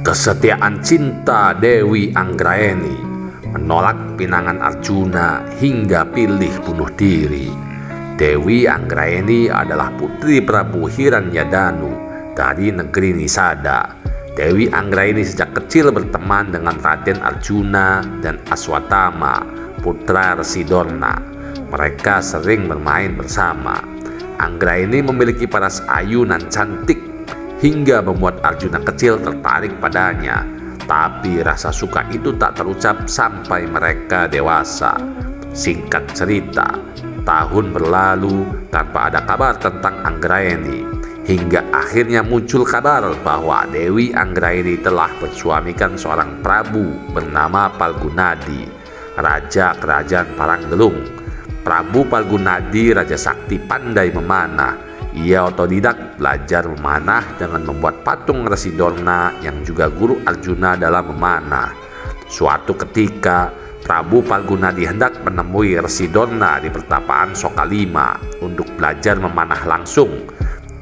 Kesetiaan cinta Dewi Anggraeni menolak pinangan Arjuna hingga pilih bunuh diri. Dewi Anggraeni adalah putri Prabu Hiranyadanu dari negeri Nisada. Dewi Anggraeni sejak kecil berteman dengan Raden Arjuna dan Aswatama, putra Resi Dorna. Mereka sering bermain bersama. Anggraeni memiliki paras ayu dan cantik hingga membuat Arjuna kecil tertarik padanya. Tapi rasa suka itu tak terucap sampai mereka dewasa. Singkat cerita, tahun berlalu tanpa ada kabar tentang Anggraeni, hingga akhirnya muncul kabar bahwa Dewi Anggraeni telah bersuamikan seorang prabu bernama Palgunadi, raja kerajaan Paranggelung. Prabu Palgunadi raja sakti pandai memanah. Ia otodidak belajar memanah dengan membuat patung Resi Dorna yang juga guru Arjuna dalam memanah. Suatu ketika, Prabu Palgunadi hendak menemui Resi Dorna di pertapaan Sokalima untuk belajar memanah langsung.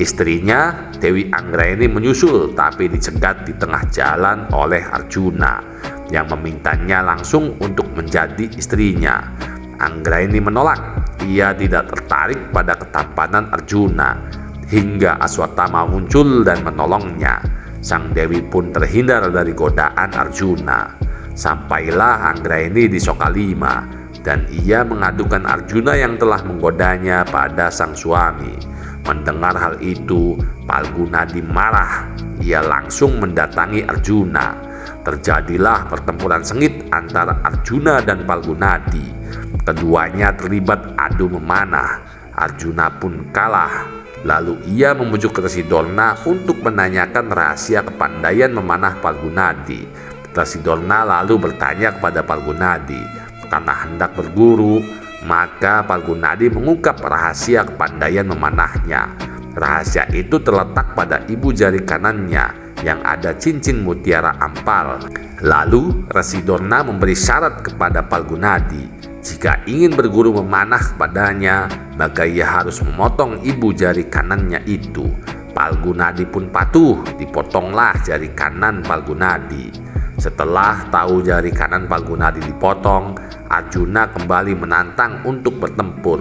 Istrinya, Dewi Anggraeni menyusul tapi dicegat di tengah jalan oleh Arjuna yang memintanya langsung untuk menjadi istrinya. Anggraeni menolak. Ia tidak tertarik pada ketampanan Arjuna hingga Aswatama muncul dan menolongnya. Sang Dewi pun terhindar dari godaan Arjuna. Sampailah Anggraeni di Sokalima dan ia mengadukan Arjuna yang telah menggodanya pada sang suami. Mendengar hal itu, Palgunadi marah. Ia langsung mendatangi Arjuna. Terjadilah pertempuran sengit antara Arjuna dan Palgunadi. Keduanya terlibat adu memanah. Arjuna pun kalah. Lalu ia membujuk Resi Dorna untuk menanyakan rahasia kepandaian memanah Palgunadi. Resi Dorna lalu bertanya kepada Palgunadi. Karena hendak berguru, maka Palgunadi mengungkap rahasia kepandaian memanahnya. Rahasia itu terletak pada ibu jari kanannya yang ada cincin mutiara ampal. Lalu Resi Dorna memberi syarat kepada Palgunadi. Jika ingin berguru memanah kepadanya, maka ia harus memotong ibu jari kanannya itu. Palgunadi pun patuh. Dipotonglah jari kanan Palgunadi. Setelah tahu jari kanan Palgunadi dipotong, Arjuna kembali menantang untuk bertempur.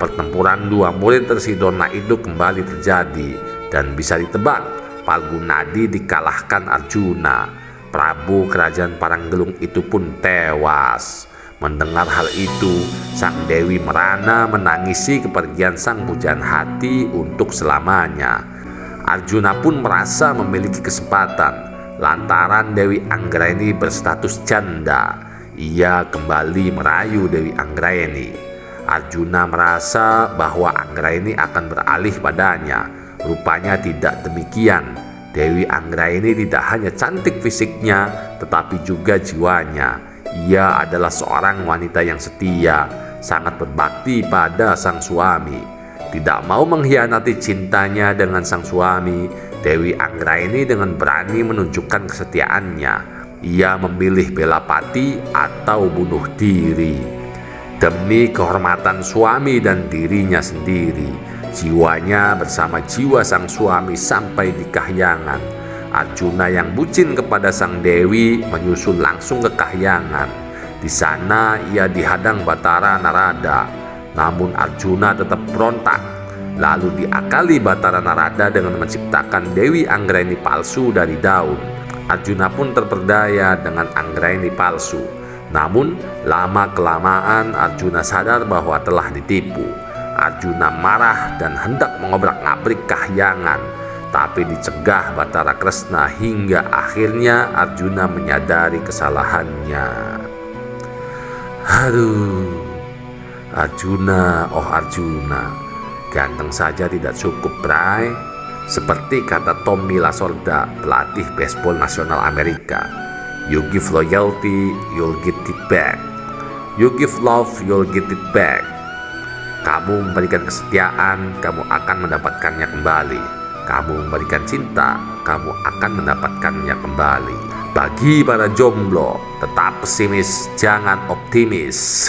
Pertempuran dua murid Resi Dorna itu kembali terjadi, dan bisa ditebak, Palgunadi dikalahkan Arjuna. Prabu kerajaan Paranggelung itu pun tewas. Mendengar hal itu, sang Dewi merana menangisi kepergian sang pujaan hati untuk selamanya. Arjuna pun merasa memiliki kesempatan lantaran Dewi Anggraeni berstatus janda. Ia kembali merayu Dewi Anggraeni. Arjuna merasa bahwa Anggraeni akan beralih padanya. Rupanya tidak demikian. Dewi Anggraeni tidak hanya cantik fisiknya, tetapi juga jiwanya. Ia adalah seorang wanita yang setia, sangat berbakti pada sang suami. Tidak mau mengkhianati cintanya dengan sang suami, Dewi Anggraeni dengan berani menunjukkan kesetiaannya. Ia memilih bela pati atau bunuh diri. Demi kehormatan suami dan dirinya sendiri, jiwanya bersama jiwa sang suami sampai di Kahyangan. Arjuna yang bucin kepada sang Dewi menyusul langsung ke Kahyangan. Di sana ia dihadang Batara Narada. Namun Arjuna tetap berontak. Lalu diakali Batara Narada dengan menciptakan Dewi Anggraeni palsu dari daun. Arjuna pun terperdaya dengan Anggraeni palsu. Namun lama-kelamaan Arjuna sadar bahwa telah ditipu. Arjuna marah dan hendak mengobrak-ngabrik Kahyangan, tapi dicegah Batara Kresna hingga akhirnya Arjuna menyadari kesalahannya. Aduh, Arjuna, oh Arjuna, ganteng saja tidak cukup, Bray. Seperti kata Tommy Lasorda, pelatih baseball nasional Amerika, you give loyalty, you'll get it back. You give love, you'll get it back. Kamu memberikan kesetiaan, kamu akan mendapatkannya kembali. Kamu memberikan cinta, kamu akan mendapatkannya kembali. Bagi para jomblo, tetap pesimis, jangan optimis.